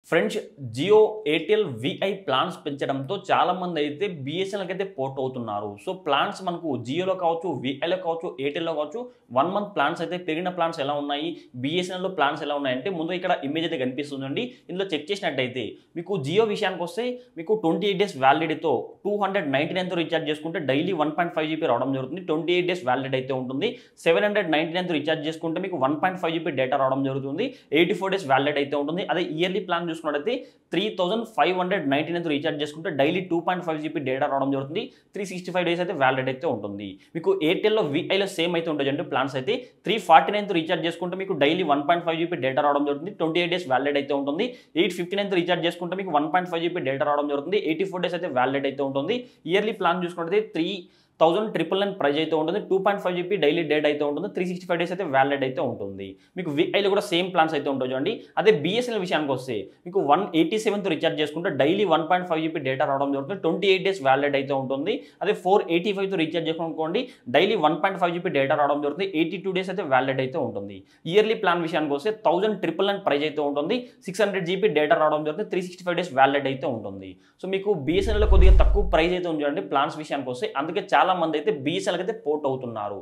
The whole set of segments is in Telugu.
Friends Jio Airtel VI plans పెంచడంతో చాలా మంది అయితే బిఎస్ఎన్ఎల్కి అయితే పోర్ట్ అవుతున్నారు. సో ప్లాన్స్ మనకు జియోలో కావచ్చు, విఐలో కావచ్చు, ఎయిర్టెల్లో కావచ్చు 1 మంత్ ప్లాన్స్ అయితే పెరిగిన ప్లాన్స్ ఎలా ఉన్నాయి, బిఎస్ఎన్ఎల్లో ప్లాన్స్ ఎలా ఉన్నాయంటే ముందు ఇక్కడ ఇమేజ్ అయితే కనిపిస్తుందండి. ఇందులో చెక్ చేసినట్టయితే మీకు జియో విషయానికి వస్తే మీకు 28 డేస్ వ్యాలిడిటీతో 299తో రీఛార్జ్ చేసుకుంటే డైలీ 1.5 GB రావడం జరుగుతుంది. 28 డేస్ వ్యాలిడిటీ అయితే ఉంటుంది. 799తో రీఛార్జ్ చేసుకుంటే మీకు 1.5 GB డేటా రావడం జరుగుతుంది. 84 డేస్ వ్యాలిడిటీ అయితే ఉంటుంది. అదే ఇయర్లీ ప్లాన్ చూసుకున్నట్లయితే 3599తో రీఛార్జ్ చేసుకుంటే డైలీ 2.5 GB డేటా రావడం జరుగుతుంది. 365 డేస్ అయితే వ్యాలిడిటీ అయితే ఉంటుంది. మీకు ఎయిర్టెల్లో విఐలో సేమ్ అయితే ఉంటుంది అంటే ప్లాన్స్ అయితే 349తో రీఛార్జ్ చేసుకుంటే మీకు డైలీ 1.5 GB డేటా రావడం జరుగుతుంది. 28 డేస్ వ్యాలిడిటీ అయితే ఉంటుంది. 859తో రీఛార్జ్ చేసుకుంటే మీకు 1.5 GB డేటా రావడం జరుగుతుంది. 84 డేస్ అయితే వ్యాలిడిటీ అయితే ఉంటుంది. ఇయర్లీ ప్లాన్ చూసుకున్నట్లయితే 3,999 ప్రైజ్ అయితే ఉంటుంది. 2.5 GB డైలీ డేటా అయితే ఉంటుంది. 365 డేస్ అయితే వ్యాలిడ్ అయితే ఉంటుంది. మీకు విఐలో కూడా సేమ్ ప్లాన్స్ అయితే ఉంటుంది చూడండి. అదే బిఎస్ఎన్ఎల్ విషయానికి వస్తే మీకు 187తో రీఛార్జ్ చేసుకుంటే డైలీ 1.5 GB డేటా రావడం జరుగుతుంది. 28 డేస్ వ్యాలిడ్ అయితే ఉంటుంది. అదే 485తో రీఛార్జ్ చేసుకోండి డైలీ 1.5 GB డేటా రావడం జరుగుతుంది. 82 డేస్ అయితే వ్యాలిడ్ అయితే ఉంటుంది. ఇయర్లీ ప్లాన్ విషయానికి వస్తే 1,999 ప్రైజ్ అయితే ఉంటుంది. 600 GB డేటా రావడం జరుగుతుంది. 365 డేస్ వ్యాలిడ్ అయితే ఉంటుంది. సో మీకు బిఎస్ఎన్ఎల్ కొద్దిగా తక్కువ ప్రైజ్ అయితే ఉంది చూడండి ప్లాన్స్ విషయానికి వస్తే. అందుకే చాలా మంది అయితే బిఎస్ఎన్ఎల్కి అయితే పోర్ట్ అవుతున్నారు.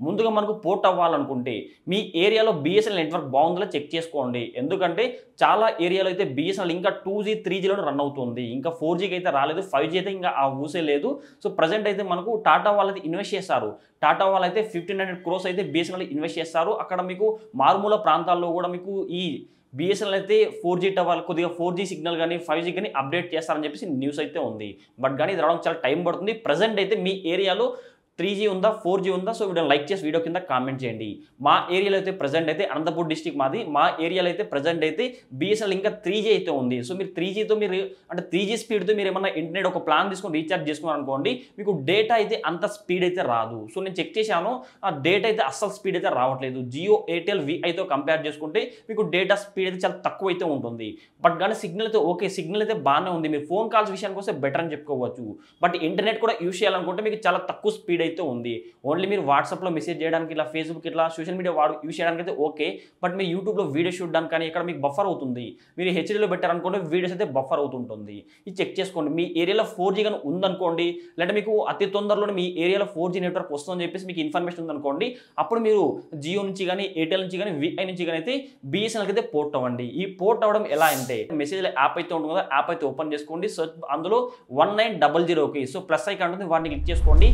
ముందుగా మనకు పోర్ట్ అవ్వాలనుకుంటే మీ ఏరియాలో బిఎస్ఎన్ఎల్ నెట్వర్క్ బాగుందో చెక్ చేసుకోండి. ఎందుకంటే చాలా ఏరియాలో అయితే బిఎస్ఎన్ఎల్ ఇంకా 2G 3Gలో రన్ అవుతుంది. ఇంకా 4Gకి అయితే రాలేదు. 5G అయితే ఇంకా ఆ ఊసే లేదు. సో ప్రజెంట్ అయితే మనకు టాటా వాళ్ళైతే ఇన్వెస్ట్ చేస్తారు. టాటా వాళ్ళైతే 1,500 crores అయితే బిఎస్ఎన్ఎల్ ఇన్వెస్ట్ చేస్తారు. అక్కడ మీకు మారుమూల ప్రాంతాల్లో కూడా మీకు ఈ బిఎస్ఎన్ఎల్ అయితే 4G టవర్ కొద్దిగా 4G సిగ్నల్ కానీ 5G కానీ అప్డేట్ చేస్తారని చెప్పేసి న్యూస్ అయితే ఉంది. బట్ కానీ ఇది రావడం చాలా టైం పడుతుంది. ప్రజెంట్ అయితే మీ ఏరియాలో 3G ఉందా 4G ఉందా? సో వీడియో లైక్ చేసి వీడియో కింద కామెంట్ చేయండి. మా ఏరియాలో అయితే ప్రజెంట్ అయితే అనంతపూర్ డిస్టిక్ మాది. మా ఏరియాలో అయితే ప్రజెంట్ అయితే బిఎస్ఎన్ఎల్ ఇంకా 3G అయితే ఉంది. సో మీరు 3Gతో మీరు అంటే 3G స్పీడ్తో మీరు ఏమన్నా ఇంటర్నెట్ ఒక ప్లాన్ తీసుకొని రీఛార్జ్ చేసుకున్నారు అనుకోండి, మీకు డేటా అయితే అంత స్పీడ్ అయితే రాదు. సో నేను చెక్ చేశాను, ఆ డేటా అయితే అస్సలు స్పీడ్ అయితే రావట్లేదు. జియో ఎయిర్టెల్ విఐతో కంపేర్ చేసుకుంటే మీకు డేటా స్పీడ్ అయితే చాలా తక్కువ అయితే ఉంటుంది. బట్ కానీ సిగ్నల్ అయితే ఓకే, సిగ్నల్ అయితే బాగానే ఉంది. మీరు ఫోన్ కాల్స్ విషయానికి వస్తే బెటర్ అని చెప్పుకోవచ్చు. బట్ ఇంటర్నెట్ కూడా యూజ్ చేయాలనుకుంటే మీకు చాలా తక్కువ స్పీడ్ అయితే ఉంది. ఓన్లీ మీరు వాట్సాప్లో మెసేజ్ చేయడానికి, ఇలా ఫేస్బుక్ ఇట్లా సోషల్ మీడియా యూజ్ చేయడానికి అయితే ఓకే. బట్ మీరు యూట్యూబ్లో వీడియో చూడడానికి కానీ ఇక్కడ మీకు బఫర్ అవుతుంది. మీరు హెచ్డీలో పెట్టారనుకోండి వీడియోస్ అయితే బఫర్ అవుతుంటుంది. ఇది చెక్ చేసుకోండి. మీ ఏరియాలో 4G కానీ ఉందనుకోండి, లేదా మీకు అతి తొందరలోనే మీ ఏరియాలో 4G నెట్వర్క్ వస్తుందని చెప్పేసి మీకు ఇన్ఫర్మేషన్ ఉందనుకోండి, అప్పుడు మీరు జియో నుంచి కానీ ఎయిర్టెల్ నుంచి కానీ విఐ నుంచి కానీ అయితే బిఎస్ఎన్ఎల్కి అయితే పోర్ట్ అవ్వండి. ఈ పోర్ట్ అవ్వడం ఎలా అంటే మెసేజ్ యాప్ అయితే ఉంటుంది కదా, యాప్ అయితే ఓపెన్ చేసుకోండి. సో అందులో 1900కి సో ప్లస్ ఐకాన్ ఉంటుంది, వాటిని క్లిక్ చేసుకోండి.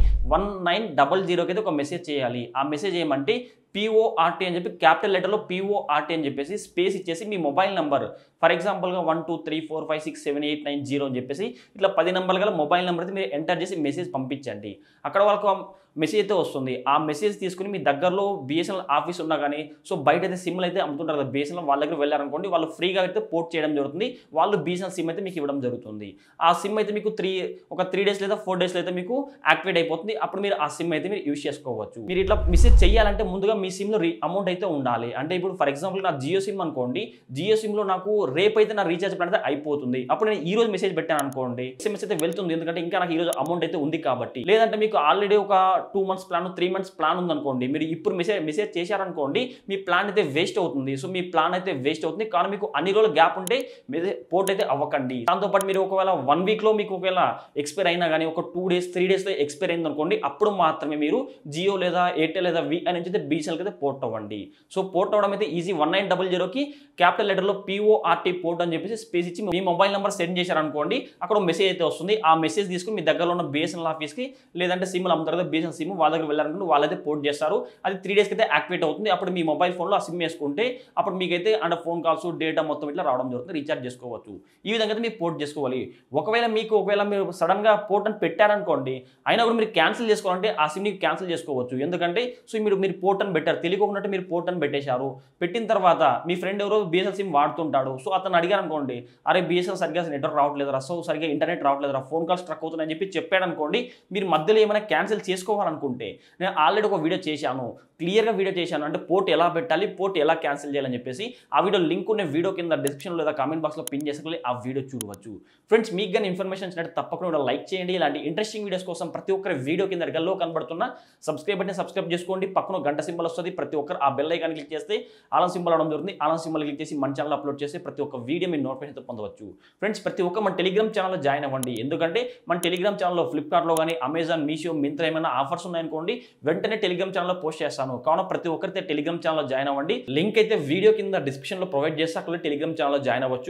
1900కి అయితే ఒక మెసేజ్ చేయాలి. ఆ మెసేజ్ ఏమంటే PORT అని చెప్పి క్యాపిటల్ లెటర్లో PORT అని చెప్పేసి స్పేస్ ఇచ్చేసి మీ మొబైల్ నెంబర్ ఫర్ ఎగ్జాంపుల్గా 1234567890 అని చెప్పేసి ఇట్లా 10 నెంబర్లు గల మొబైల్ నెంబర్ అయితే మీరు ఎంటర్ చేసి మెసేజ్ పంపించండి. అక్కడ వాళ్ళకు మెసేజ్ అయితే వస్తుంది. ఆ మెసేజ్ తీసుకుని మీ దగ్గరలో బిఎస్ఎన్ఎల్ ఆఫీస్ ఉన్నా కానీ సో బయట అయితే సిమ్లు అయితే అమ్ముతుంటారు కదా బిఎస్ఎన్ఎల్, వాళ్ళ దగ్గర వెళ్ళారనుకోండి వాళ్ళు ఫ్రీగా అయితే పోర్ట్ చేయడం జరుగుతుంది. వాళ్ళు బిఎస్ఎన్ఎల్ సిమ్ అయితే మీకు ఇవ్వడం జరుగుతుంది. ఆ సిమ్ అయితే మీకు 3 డేస్ లేదా 4 డేస్లో అయితే మీకు యాక్టివేట్ అయిపోతుంది. అప్పుడు మీరు ఆ సిమ్ అయితే మీరు యూజ్ చేసుకోవచ్చు. మీరు ఇట్లా మెసేజ్ చేయాలంటే ముందుగా మీ సిమ్లో అమౌంట్ అయితే ఉండాలి. అంటే ఇప్పుడు ఫర్ ఎగ్జాంపుల్ నా జియో సిమ్ అనుకోండి, జియో సిమ్లో నాకు రేపు అయితే నా రీఛార్జ్ ప్లాన్ అయితే అయిపోతుంది. అప్పుడు నేను ఈ రోజు మెసేజ్ పెట్టాను అనుకోండి, ఎస్ఎంఎస్ అయితే వెళ్తుంది. ఎందుకంటే ఇంకా నాకు ఈ రోజు అమౌంట్ అయితే ఉంది కాబట్టి. లేదంటే మీకు ఆల్రెడీ ఒక 2 months ప్లాన్ 3 months ప్లాన్ ఉందనుకోండి, మీరు ఇప్పుడు మెసేజ్ చేశారనుకోండి మీ ప్లాన్ అయితే వేస్ట్ అవుతుంది. సో మీ ప్లాన్ అయితే వేస్ట్ అవుతుంది. కానీ మీకు అన్ని రోజులు గ్యాప్ ఉంటే పోర్ట్ అయితే అవ్వకండి. దాంతోపాటు మీరు ఒకవేళ 1 weekలో మీకు ఒకవేళ ఎక్స్పైర్ అయినా కానీ ఒక 2 days 3 daysలో ఎక్స్పైర్ అయింది అనుకోండి, అప్పుడు మాత్రమే మీరు జియో లేదా ఎయిర్టెల్ లేదా విఐ నుంచి అయితే బిఎస్ఎన్ఎల్కి అయితే పోర్ట్ అవ్వండి. సో పోర్ట్ అవ్వడం అయితే ఈజీ. 1900కి క్యాపిటల్ లెటర్లో PORT పోర్ట్ అని చెప్పేసి స్పేస్ ఇచ్చి మీ మొబైల్ నెంబర్ సెండ్ చేశారనుకోండి, అక్కడ మెసేజ్ అయితే వస్తుంది. ఆ మెసేజ్ తీసుకుని మీ దగ్గరలో ఉన్న బిఎస్ఎన్ఎల్ ఆఫీస్కి లేదంటే సిమ్లు అమ్ముతారు కదా బిఎస్ఎన్ఎల్ సిమ్, వాళ్ళ దగ్గర వెళ్ళారనుకుంటే వాళ్ళైతే పోర్ట్ చేస్తారు. అది 3 daysకి అయితే యాక్టివేట్ అవుతుంది. అప్పుడు మీ మొబైల్ ఫోన్లో ఆ సిమ్ వేసుకుంటే అప్పుడు మీకైతే అంటే ఫోన్ కాల్స్ డేటా మొత్తం ఇట్లా రావడం జరుగుతుంది. రీఛార్జ్ చేసుకోవచ్చు. ఈ విధంగా అయితే మీరు పోర్ట్ చేసుకోవాలి. ఒకవేళ మీరు సడన్గా పోర్ట్ అని పెట్టారనుకోండి, అయినా కూడా మీరు క్యాన్సిల్ చేసుకోవాలంటే ఆ సిమ్ని క్యాన్సిల్ చేసుకోవచ్చు. ఎందుకంటే సో మీరు పోర్ట్ అని పెట్టారు, తెలియకుండా మీరు పోర్ట్ అని పెట్టేశారు. పెట్టిన తర్వాత మీ ఫ్రెండ్ ఎవరో బిఎస్ఎన్ఎల్ సిమ్ వాడుతుంటాడు. సో అతను అడిగారు అనుకోండి, అరే బిఎస్ఎన్ఎల్ సరిగ్గా నెట్వర్క్ రావట్లేదురా, సో సరిగ్గా ఇంటర్నెట్ రావట్లేదురా, ఫోన్ కాల్ స్ట్రక్ అవుతున్నాయని చెప్పి చెప్పాడు అనుకోండి, మీరు మధ్యలో ఏమైనా క్యాన్సిల్ చేసుకోవాలనుకుంటే నేను ఆల్రెడీ ఒక వీడియో చేశాను, క్లియర్గా వీడియో చేశాను. అంటే పోర్ట్ ఎలా పెట్టాలి, పోర్ట్ ఎలా క్యాన్సిల్ చేయాలని చెప్పేసి ఆ వీడియో లింక్ ఉన్న వీడియో కింద డిస్క్రిప్షన్ లేదా కామెంట్ బాక్స్లో పిన్ చేసుకుని ఆ వీడియో చూడవచ్చు. ఫ్రెండ్స్ మీకు కానీ ఇన్ఫర్మేషన్ ఇచ్చినట్టు తప్పకుండా లైక్ చేయండి. ఇలాంటి ఇంట్రెస్టింగ్ వీడియోస్ కోసం ప్రతి ఒక్కరి వీడియో కింద గల్లో కనబడుతున్న సబ్స్క్రైబ్ బటన్ సబ్స్క్రైబ్ చేసుకోండి. పక్కన గంట సింబల్ వస్తుంది. ప్రతి ఒక్కరు ఆ బెల్ ఐకాన్ క్లిక్ చేస్తే ఆలం సింబల్ అవడం జరుగుతుంది. ఆలం సింబల్ క్లిక్ చేసి మన ఛానల్ అప్లోడ్ చేస్తే ప్రతి ఒక్క వీడియో మీ నోటిఫికేషన్ పొందవచ్చు. ఫ్రెండ్స్, ప్రతి ఒక్క మన టెలిగ్రామ్ ఛానల్లో జాయిన్ అవ్వండి. ఎందుకంటే మన టెలిగ్రామ్ ఛానల్లో ఫ్లిప్కార్ట్లో కానీ అమెజాన్, మీషో, మింత్రా ఏమైనా ఆఫర్స్ ఉన్నాయనుకోండి, వెంటనే టెలిగ్రామ్ ఛానల్లో పోస్ట్ చేస్తాను. కావున ప్రతి ఒక్కరైతే టెలిగ్రామ్ ఛానల్లో జాయిన్ అవ్వండి. లింక్ అయితే వీడియో కింద డిస్క్రిప్షన్లో ప్రొవైడ్ చేస్తే అక్కడ టెలిగ్రామ్ ఛానల్లో జాయిన్ అవ్వచ్చు.